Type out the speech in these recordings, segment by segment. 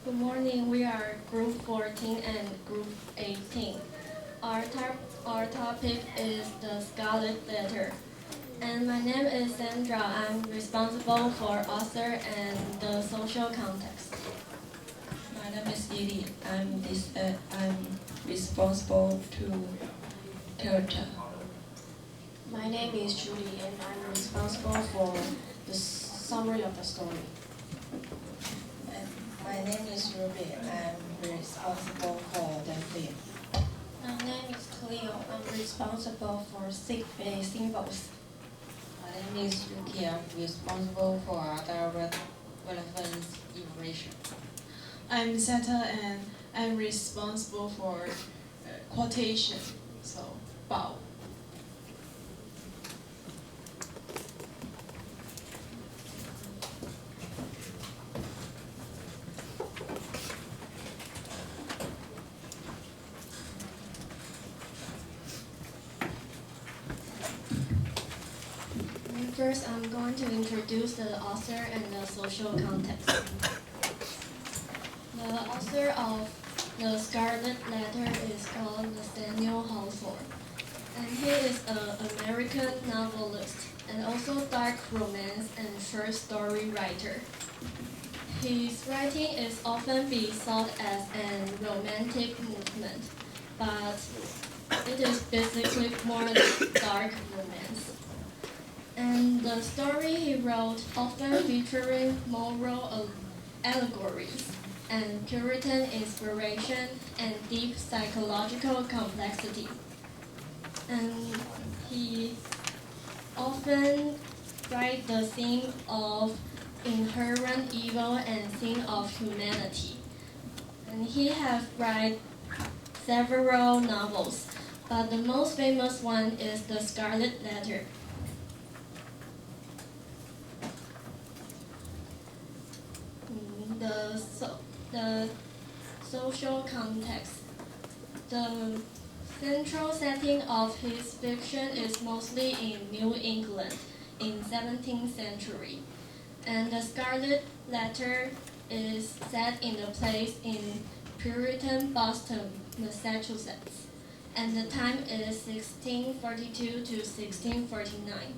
Good morning. We are Group 14 and Group 18. Our topic is the Scarlet letter. And my name is Sandra. I'm responsible for author and the social context. My name is Edie. I'm responsible to character. My name is Julie and I'm responsible for the summary of the story. And my name is Ruby. I'm responsible for the theme. My name is Cleo. I'm responsible for symbols. My name is Yuki. I'm responsible for other relevant information. I'm Seta and I'm responsible for quotation. So, Bao. First, I'm going to introduce the author and the social context. The author of the Scarlet Letter is called Nathaniel Hawthorne, and he is an American novelist and also dark romance and short story writer. His writing is often be thought as an romantic movement, but it is basically more like dark romance. And the story he wrote often featuring moral allegories and Puritan inspiration and deep psychological complexity. And he often write the theme of inherent evil and sin of humanity. And he has write several novels, but the most famous one is The Scarlet Letter. The social context. The central setting of his fiction is mostly in New England in 17th century. And the Scarlet Letter is set in a place in Puritan Boston, Massachusetts. And the time is 1642 to 1649.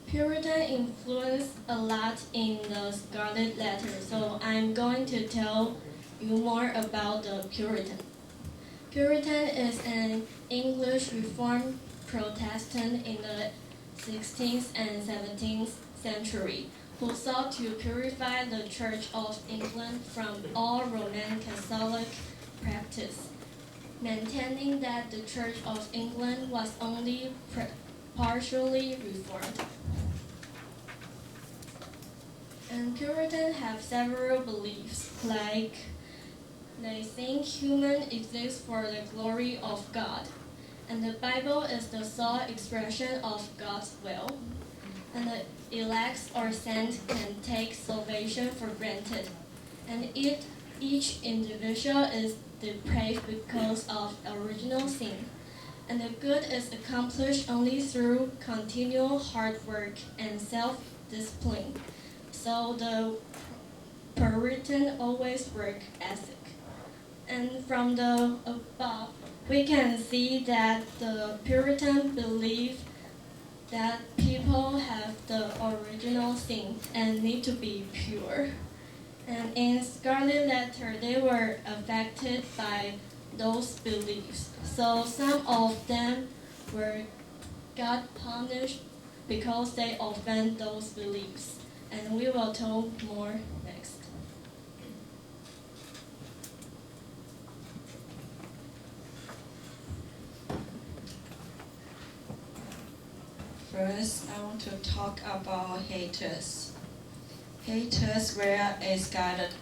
Puritan influenced a lot in the Scarlet Letter, so I'm going to tell you more about the Puritan. Puritan is an English Reformed Protestant in the 16th and 17th century who sought to purify the Church of England from all Roman Catholic practice, maintaining that the Church of England was only partially reformed. And Puritans have several beliefs, like they think humans exist for the glory of God, and the Bible is the sole expression of God's will, and the elect or saint can take salvation for granted, and each individual is depraved because of original sin, and the good is accomplished only through continual hard work and self-discipline. So the Puritan always work ethic. And from the above, we can see that the Puritan believe that people have the original sin and need to be pure. And in Scarlet Letter, they were affected by those beliefs. So some of them got punished because they offend those beliefs. And we will tell more next. First, I want to talk about haters. Haters wear a scarlet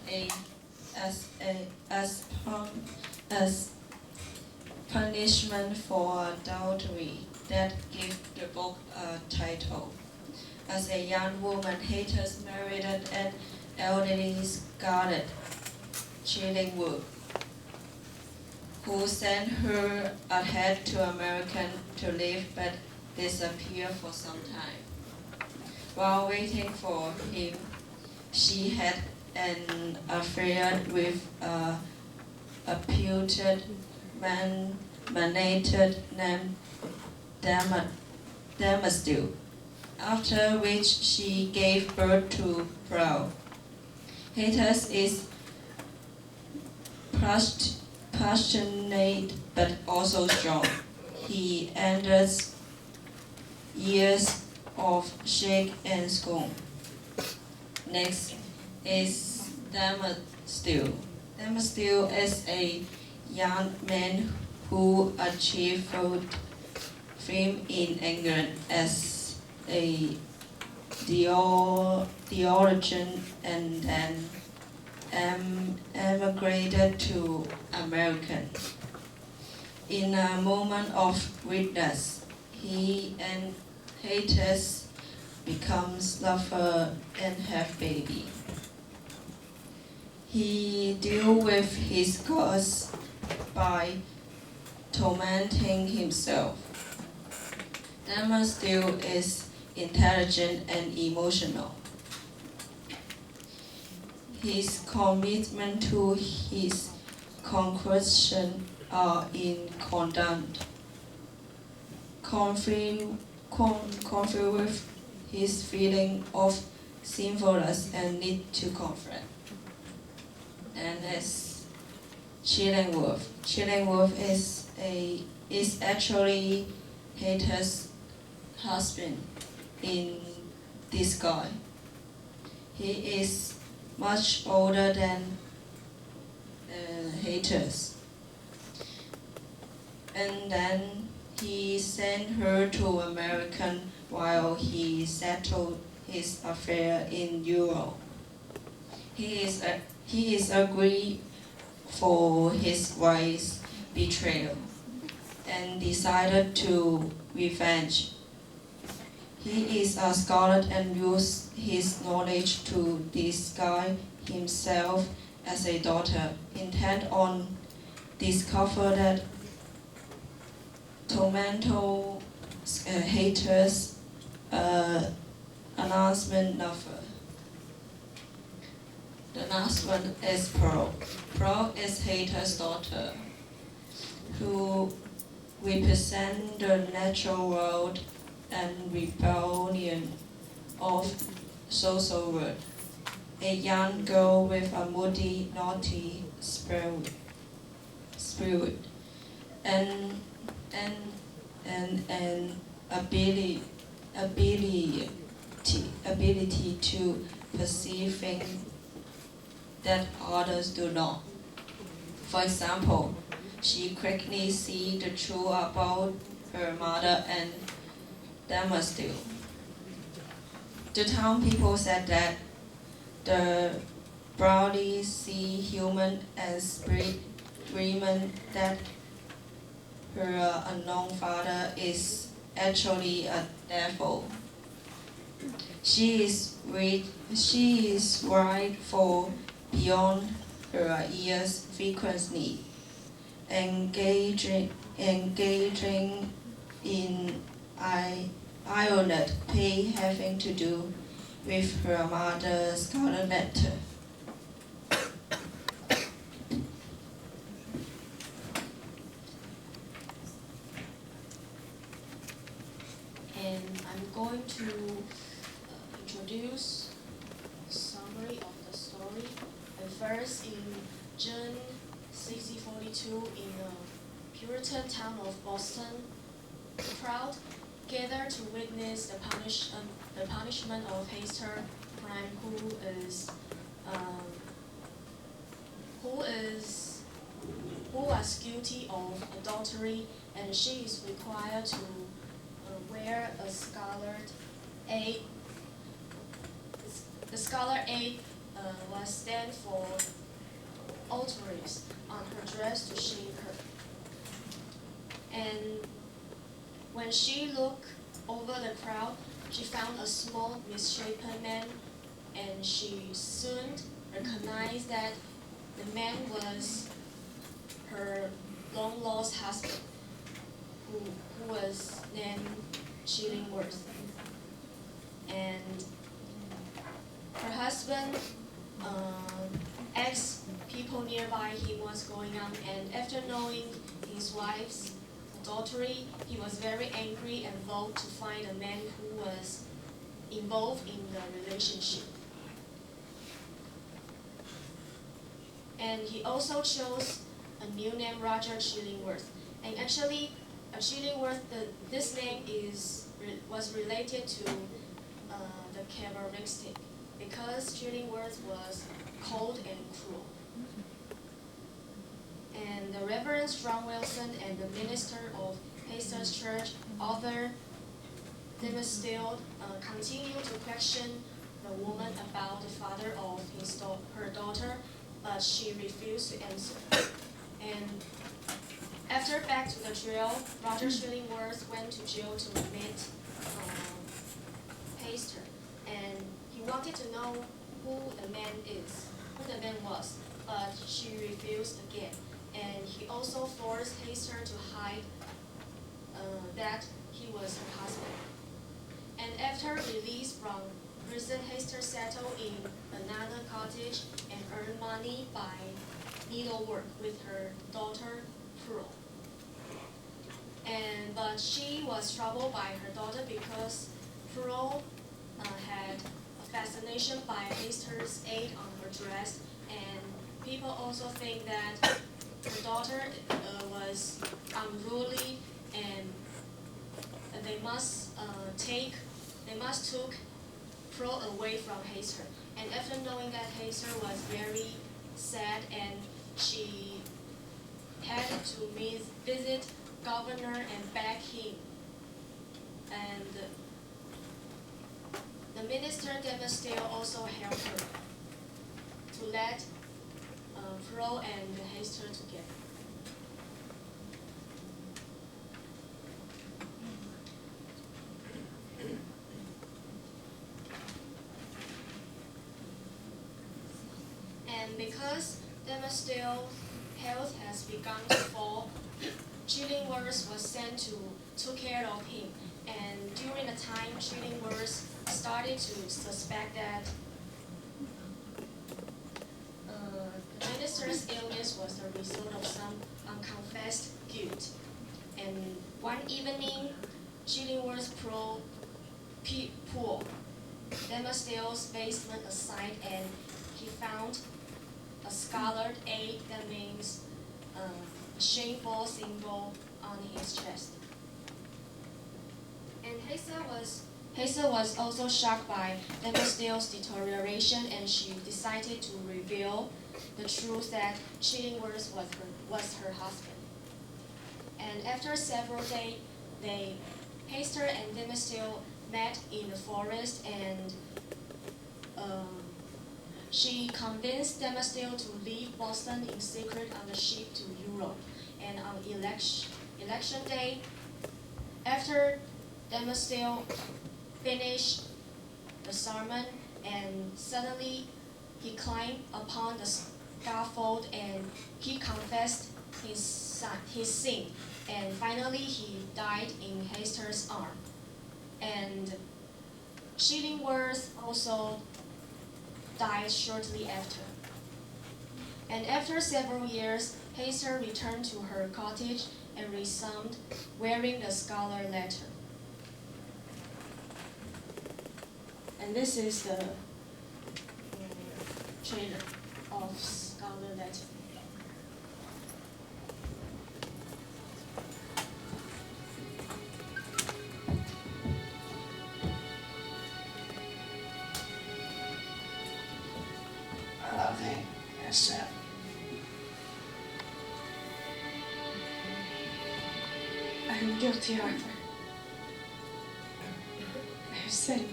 as punishment for adultery that give the book a title. As a young woman, haters married an elderly Scarlet Chillingwood, who sent her ahead to America to live but disappear for some time. While waiting for him, she had an affair with a reputed magnate named Damastil, after which she gave birth to Proud. Haters is passionate but also strong. He endures years of shake and scorn. Next is Damastil. Damastil is a young man who achieved fame in England as a theologian and then emigrated to America. In a moment of weakness, he and haters becomes lover and have baby. He deal with his cause by tormenting himself. Damastil is intelligent and emotional. His commitment to his conquest are in conflict with his feeling of sinfulness and need to confront. And as Chilling Wolf. Chilling Wolf is actually Hater's husband in disguise. He is much older than Haters. And then he sent her to America while he settled his affair in Europe. He is angry for his wife's betrayal and decided to revenge. He is a Scarlet and used his knowledge to disguise himself as a daughter, intent on discover that tomato haters announcement lover. The last one is Pearl. Pearl is Hater's daughter, who represent the natural world and rebellion of social world. A young girl with a moody, naughty spirit, and an ability to perceive things that others do not. For example, she quickly sees the truth about her mother and Damastil. The town people said that the Brownies see human and spirit dreaming that her unknown father is actually a devil. She is right for beyond her years frequently, engaging in ironic play having to do with her mother's Scarlet. And I'm going to introduce a summary of the story. And first, in June 1642, in the Puritan town of Boston, the crowd gathered to witness the punishment of Hester Prime, who was guilty of adultery, and she is required to wear a scarlet A. The scarlet A was stand for adulteries on her dress to shame her. And when she looked over the crowd, she found a small, misshapen man, and she soon recognized that the man was her long-lost husband, who was named Chillingworth. And and her husband asked people nearby him what's going on, and after knowing his wife's adultery, he was very angry and vowed to find a man who was involved in the relationship. And he also chose a new name, Roger Chillingworth. And actually, Chillingworth, this name was related to the characteristic, because Chillingworth was cold and cruel. And the Reverend Strong Wilson and the minister of Hester's church, Arthur Dimmerstill, continued to question the woman about the father of her daughter, but she refused to answer. And after back to the jail, Roger Chillingworth went to jail to meet Hester, and he wanted to know who the man was, but she refused again. And he also forced Hester to hide that he was her husband. And after release from prison, Hester settled in another cottage and earned money by needlework with her daughter Pearl. But she was troubled by her daughter because Pearl had a fascination by Hester's aid on her dress, and people also think that her daughter was unruly, and they must took Pearl away from Hester. And after knowing that Hester was very sad and she had to visit governor and beg him, and the minister Dimmerstill also helped her to let Pearl and Hester together. And because Dimmerstill's health has begun to fall, Chillingworth was sent to take care of him. And during the time, Chillingworth started to suspect that the minister's illness was the result of some unconfessed guilt. And one evening, Chillingworth pulled Dimmerstill's basement aside, and he found a scarlet egg, that means a shameful symbol, on his chest. And Hester was also shocked by Dimmerstill's deterioration, and she decided to reveal the truth that Chillingworth was her husband. And after several days, Hester and Dimmerstill met in the forest, and she convinced Dimmerstill to leave Boston in secret on the ship to Europe. And on election day, after Dimmerstill finished the sermon, and suddenly he climbed upon the scaffold and he confessed his sin. And finally, he died in Hester's arm. And Chillingworth also died shortly after. And after several years, Hester returned to her cottage and resumed wearing the scarlet letter. And this is the trailer of Scarlet letter. I love thee, Hester. I am guilty, Arthur. I have sinned.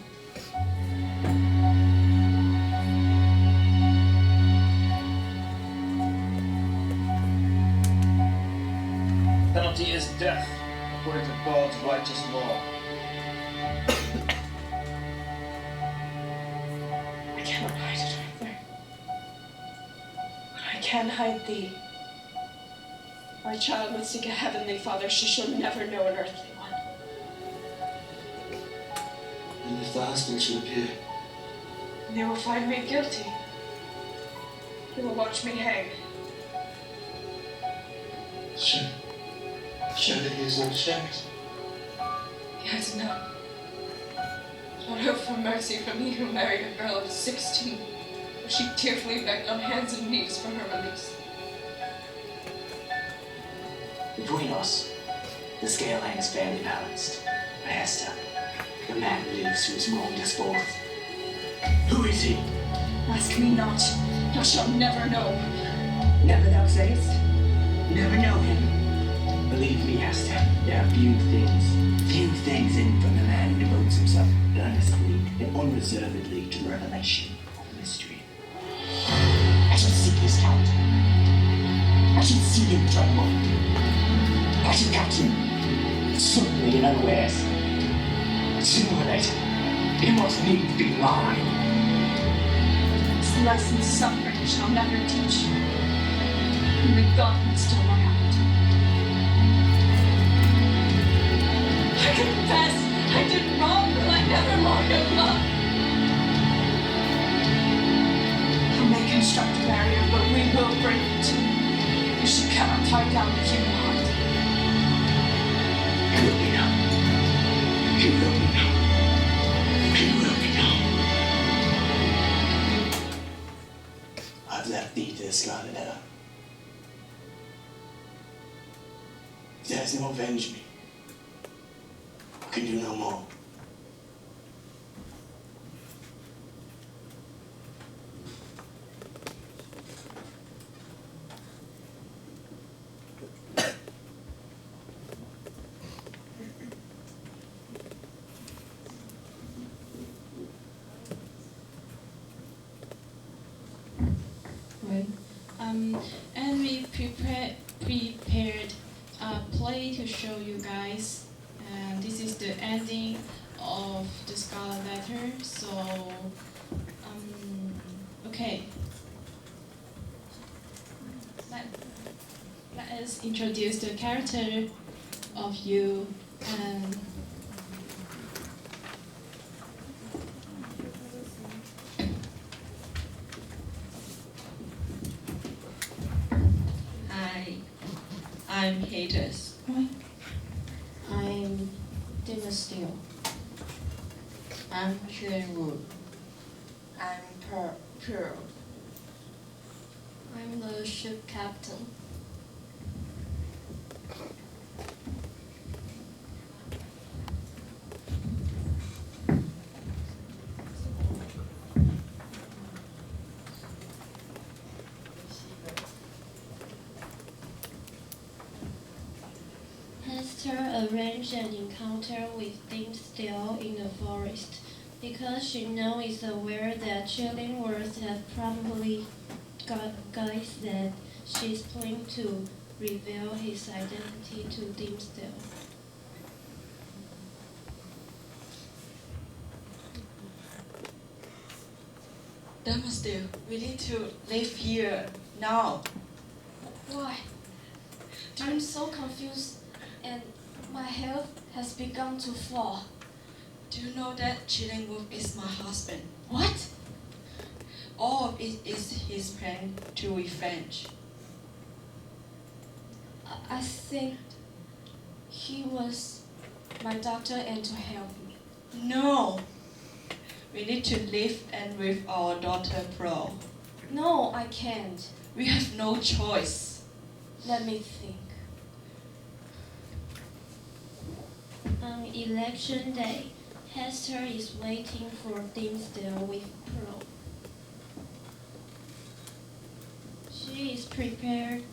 Penalty is death, according to God's righteous law. I cannot hide it, Arthur. But I can hide thee. My child would seek a heavenly father, she shall never know an earthly one. if the husband should appear? They will find me guilty. They will watch me hang. Surely he is not ashamed. He has none. Don't hope for mercy from me who married a girl of 16, where she tearfully begged on hands and knees for her release. Between us, the scale hangs fairly balanced. But Hester, the man lives who has wronged us both. Who is he? Ask me not. Thou shalt never know. Never, thou sayest? Never know him. Believe me, Hester, there are few things in from the man who devotes himself earnestly and unreservedly to the revelation of mystery. I shall seek this count. I shall see him tremble. I shall catch him, suddenly and unawares. Sooner or later, he must needs be mine. This lesson suffering shall never teach. Only God can still my heart. I confess I did wrong, but I never more knew love. I may construct a barrier, but we will break it. For she cannot tie down the human heart. He will be known. He will be known. He will be known. I've left thee to the Scarlet Letter. If there is no avenge me, I can do no more. And we prepared a play to show you guys. And this is the ending of the Scarlet Letter. So, okay. Let us introduce the character of you and Hi, I'm Haters. I'm Dynastil. I'm Sherwood. I'm Pearl. I'm the ship captain. Hester arranged an encounter with Dimsdale in the forest because she now is aware that Chillingworth has probably got guys that she's planning to reveal his identity to Dimsdale. Dimsdale, we need to live here now. Why? I'm so confused and my health has begun to fall. Do you know that Chillingworth is my husband? What? All of it is his plan to revenge. I think he was my doctor and to help me. No! We need to live and with our daughter Pearl. No, I can't. We have no choice. Let me think. On election day, Hester is waiting for Dimsdale with Pearl. She is prepared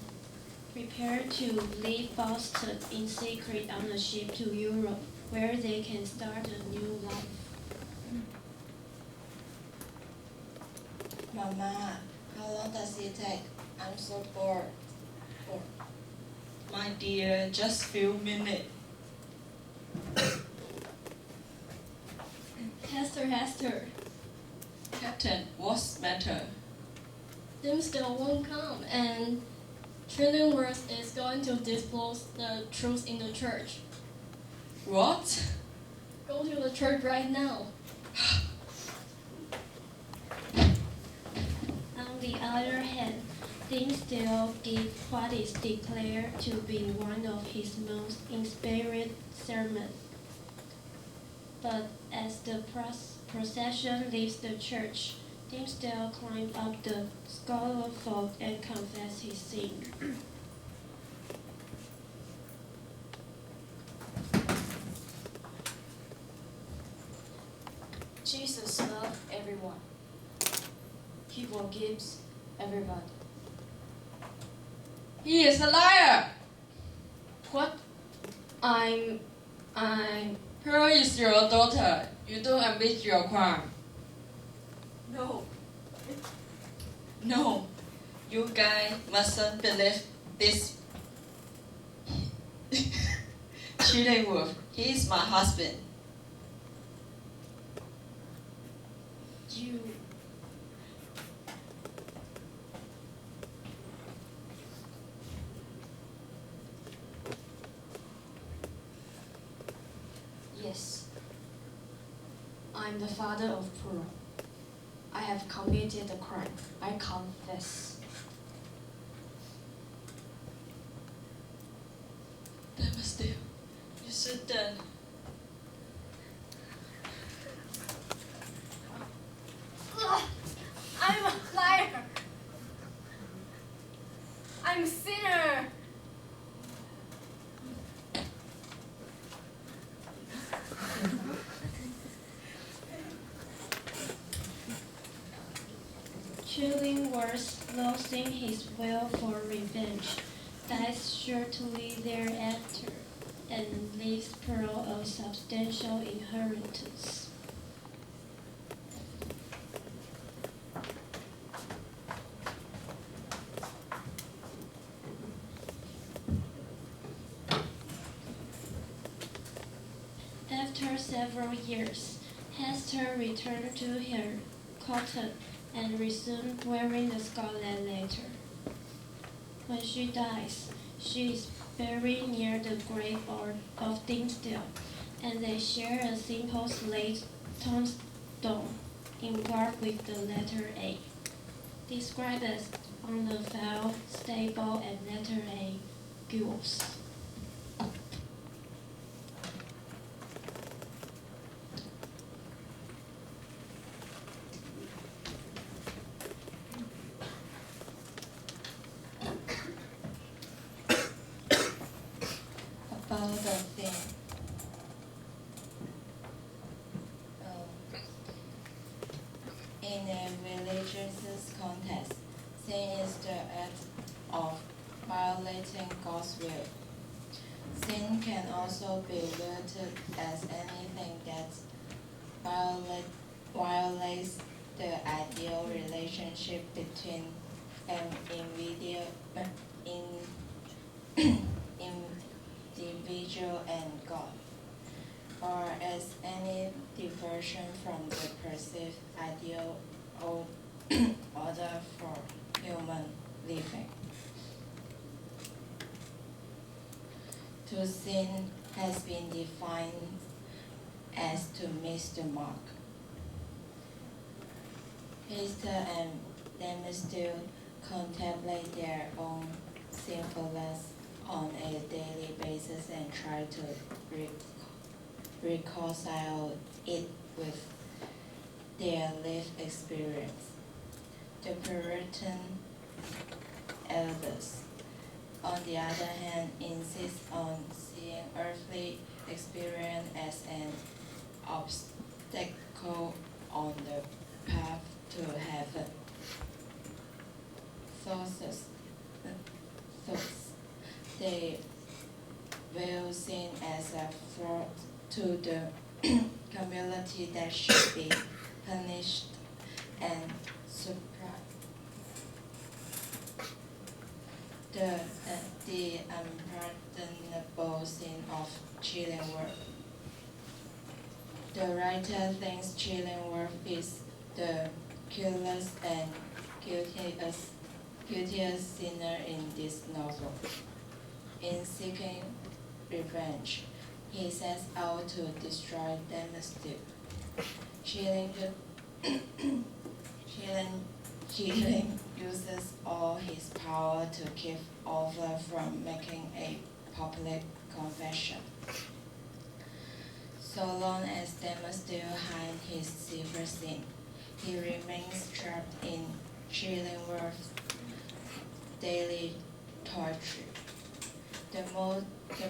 to leave Boston in secret on a ship to Europe, where they can start a new life. Mama, how long does it take? I'm so bored. My dear, just few minutes. Hester. Captain, what's the matter? Dimsdale won't come, and Chillingworth is going to disclose the truth in the church. What? Go to the church right now. On the other hand, Dimmesdale gave what is declared to be one of his most inspired sermons. But as the procession leaves the church, Dimmesdale climbed up the scaffold and confessed his sin. Jesus loves everyone. He forgives everybody. He is a liar! What? I'm... Pearl is your daughter. You don't admit your crime. No. No. You guys mustn't believe this. Cheating wolf. He is my husband. You... Yes. I'm the father of Pearl. I have committed a crime. I confess. Dimmesdale, you sit down. I'm a liar. I'm a sinner. Chillingworth, losing his will for revenge, dies shortly thereafter and leaves Pearl a substantial inheritance. After several years, Hester returned to her cotton and resumed wearing the scarlet letter. When she dies, she is buried near the grave of Dimmesdale, and they share a simple slate tombstone engraved with the letter A, described as on the file, stable, and letter A, Gules. About the thing. In a religious context, sin is the act of violating God's will. Sin can also be wielded as anything that violates the ideal relationship between an individual and God, or as any diversion from the perceived ideal order for human living. To sin has been defined as to miss the mark. Hester and Dimmesdale contemplate their own sinfulness on a daily basis and try to reconcile it with their lived experience. The Puritan elders, on the other hand, insist on seeing earthly experience as an obstacle on the path to heaven. Thus, they view sin as a fraud to the community that should be punished and suppressed. The unpardonable sin of Chillingworth. The writer thinks Chillingworth is the careless and guiltiest sinner in this novel. In seeking revenge, he sets out to destroy Dimmesdale. Chilling uses all his power to keep Oliver from making a public confession. So long as Damon still hides his secret sin, he remains trapped in Chillingworth's daily torture. The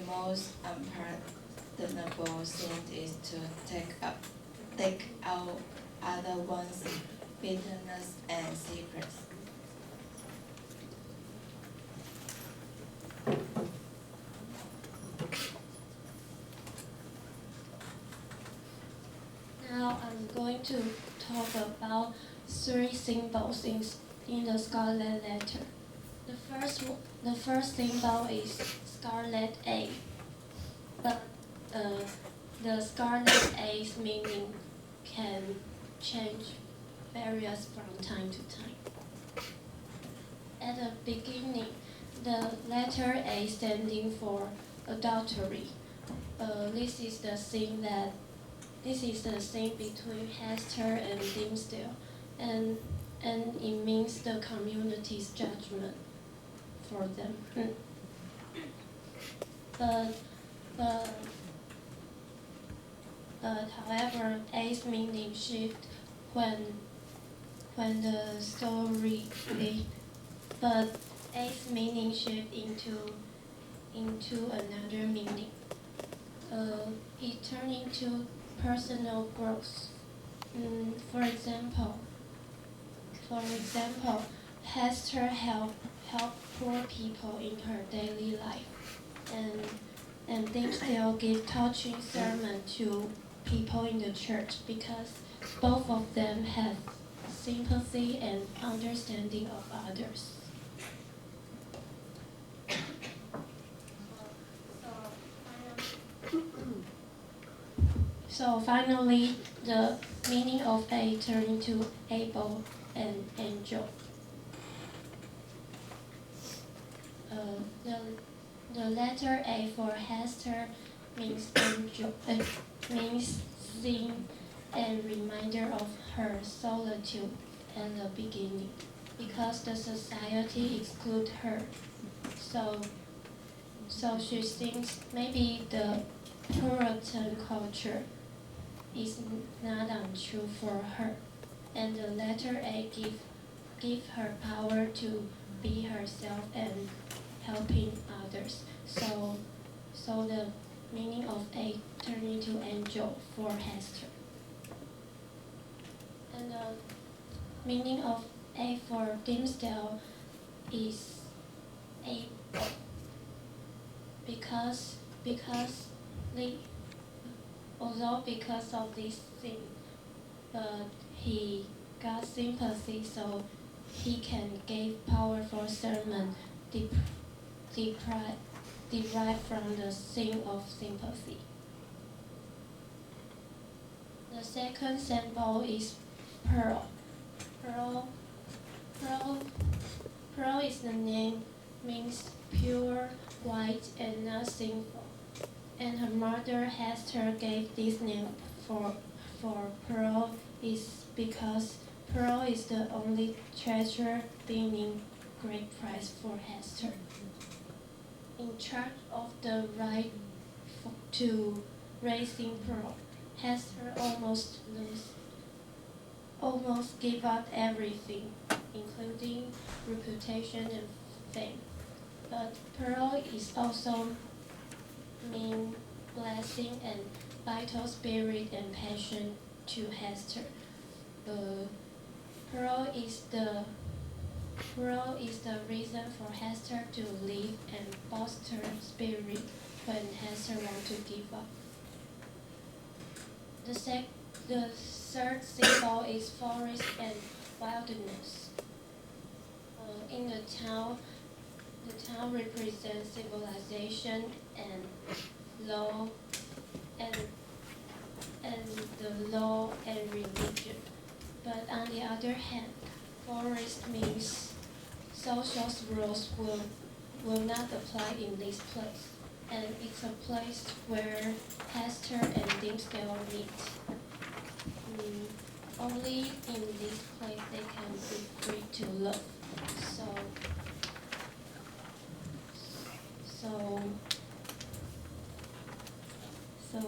most unpardonable sin is to take out other one's bitterness and secrets. Now I'm going to talk about three symbols in the Scarlet letter. The first symbol is Scarlet A, but the Scarlet A's meaning can change various from time to time. At the beginning, the letter A standing for adultery. This is the sin between Hester and Dimmesdale, and it means the community's judgment for them. But however, A's meaning shift when the story but A's meaning shift into another meaning. It turned into personal growth. For example, Hester helped poor people in her daily life, and Dimmesdale gave touching sermon to people in the church because both of them had sympathy and understanding of others. So finally, the meaning of A turned into able and angel. The letter A for Hester means angel, means sin and reminder of her solitude at the beginning, because the society exclude her. So she thinks maybe the Puritan culture is not untrue for her, and the letter A give her power to be herself and helping others. So the meaning of A turned into angel for Hester. And the meaning of A for Dimmesdale is able, because of this thing, he got sympathy, so he can give powerful sermon derived from the sin of sympathy. The second symbol is pearl. Pearl is the name, means pure, white, and not sinful. And her mother Hester gave this name for Pearl is because Pearl is the only treasure bringing great price for Hester. In charge of the right to raising Pearl, Hester almost gave up everything, including reputation and fame. But Pearl is also mean blessing and vital spirit and passion to Hester. Pearl is the reason for Hester to live and foster spirit when Hester wants to give up. The third symbol is forest and wilderness. In the town represents civilization and law and the law and religion. But on the other hand, forest means social rules will not apply in this place, and it's a place where Hester and Dimmesdale meet. Only in this place they can be free to love. So, so, so,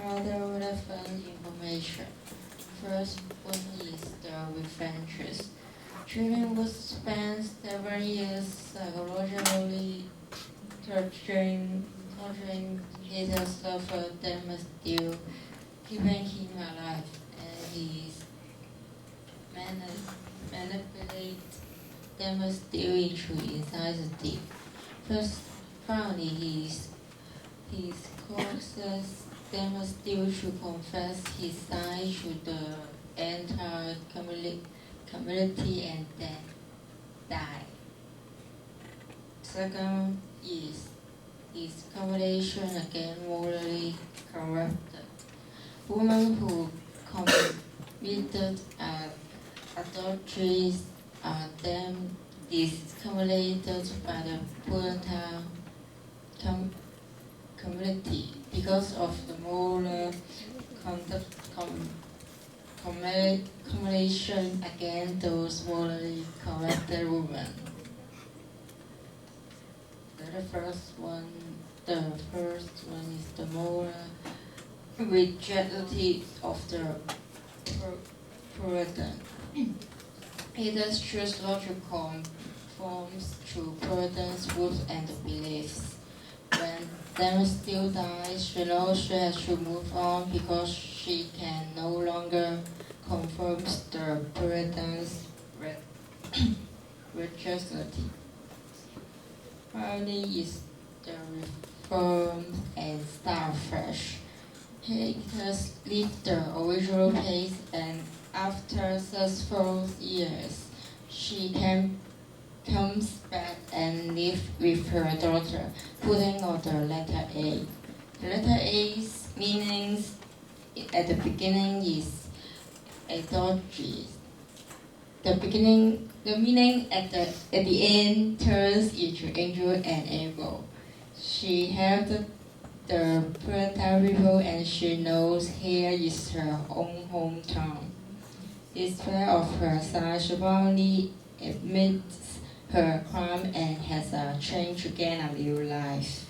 Other relevant information. First one is the references. Children would spend several years psychologically torturing his suffer them still keeping him alive, and he manipulate them still into insanity. First, finally, his causes them still to confess his side to the entire community and then die. Second is his combination against morally corrupted. Women who committed adultery are then discriminated by the Puritan community because of the moral combination against those morally corrupted women. The first one is the moral rigidity of the Puritan. It is choose logical forms to Puritan's rules and beliefs. When them still dies, she knows she has to move on because she can no longer conform to the Puritan's rigidity. Finally is the reform and start fresh. He has left the original place, and after successful years, she comes back and lives with her daughter, putting on the letter A. The letter A's meanings at the beginning is adultery. The meaning at the end turns into angel and able. She helped the Puritan people, and she knows here is her own hometown. Despite of her son, she finally admits her crime and has a chance to gain a new life.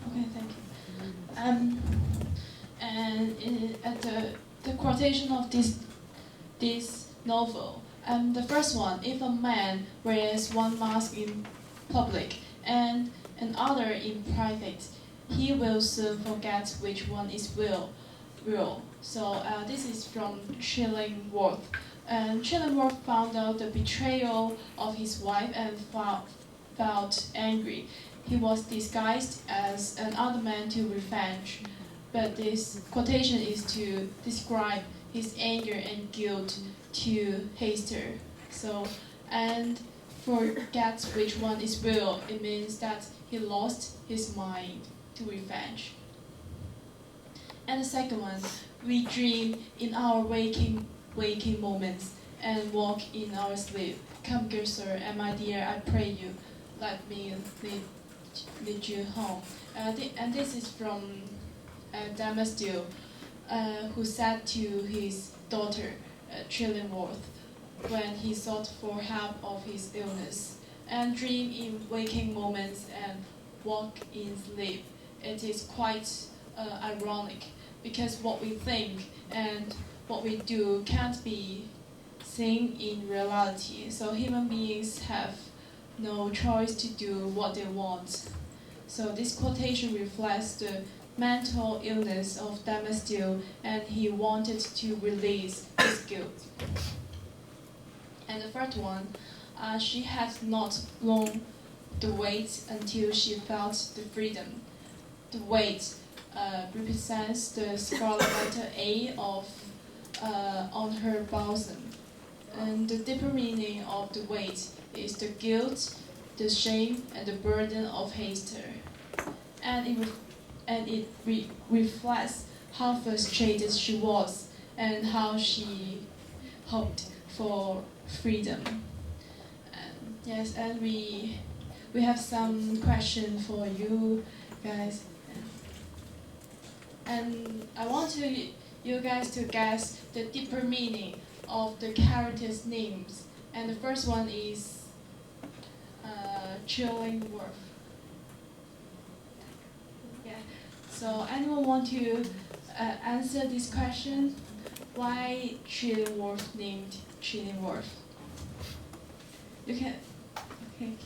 Okay, thank you. At the quotation of this novel, the first one: if a man wears one mask in public and another in private, he will soon forget which one is real. So this is from Chillingworth. And Chillingworth found out the betrayal of his wife and felt angry. He was disguised as another man to revenge. But this quotation is to describe his anger and guilt to Hester. So, and forget which one is real, it means that he lost his mind to revenge. And the second one, we dream in our waking moments and walk in our sleep. Come, good sir, and my dear, I pray you, let me lead you home. And this is from Damascus, who said to his daughter, Chillingworth, when he sought for help of his illness, and dream in waking moments and walk in sleep. It is quite ironic, because what we think and what we do can't be seen in reality. So human beings have no choice to do what they want. So this quotation reflects the mental illness of Damascus, and he wanted to release his guilt. And the third one, she had not long to wait until she felt the freedom. The weight represents the scarlet letter A of on her bosom, and the deeper meaning of the weight is the guilt, the shame, and the burden of Hester, and it reflects how frustrated she was and how she hoped for freedom. Yes, and we have some question for you guys. And I want you guys to guess the deeper meaning of the characters' names. And the first one is Chillingworth. Yeah. So anyone want to answer this question? Why Chillingworth named Chillingworth? You can. Okay.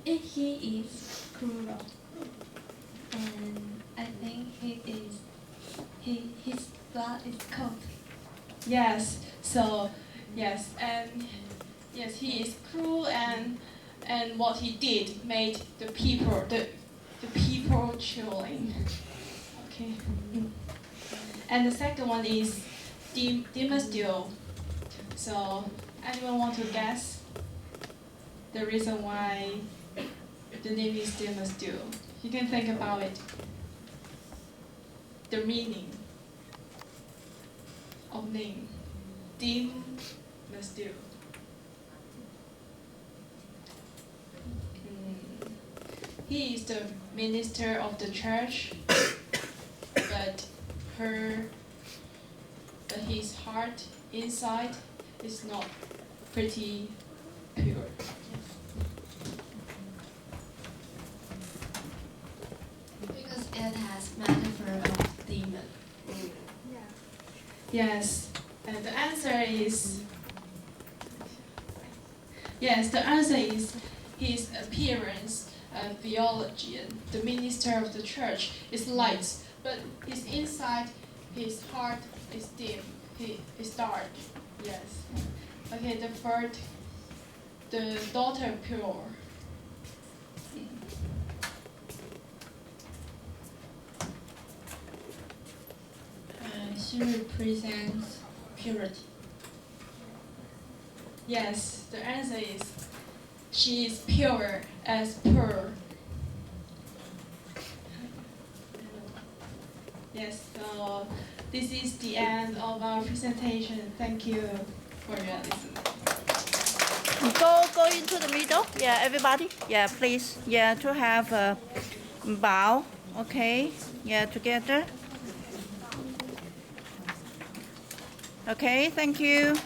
He is cruel, and I think his blood is cold. Yes. So yes, and yes, he is cruel, and what he did made the people chilling. Okay. And the second one is Dimastil. So anyone want to guess the reason why the name is Dimastil? You can think about it. The meaning of name. Dimastil. He is the minister of the church, but his heart inside is not pretty pure. Because it has metaphor of demon. Yes, and the answer is yes. The answer is his appearance, theologian, the minister of the church, is light, but his inside, his heart is dim. He is dark. Yes. Okay. The third, the daughter pure. She represents purity. Yes. The answer is she is pure as pearl. Yes. So this is the end of our presentation. Thank you for your listening. Go into the middle. Yeah, everybody. Yeah, please. Yeah, to have a bow. Okay. Yeah, together. Okay, thank you.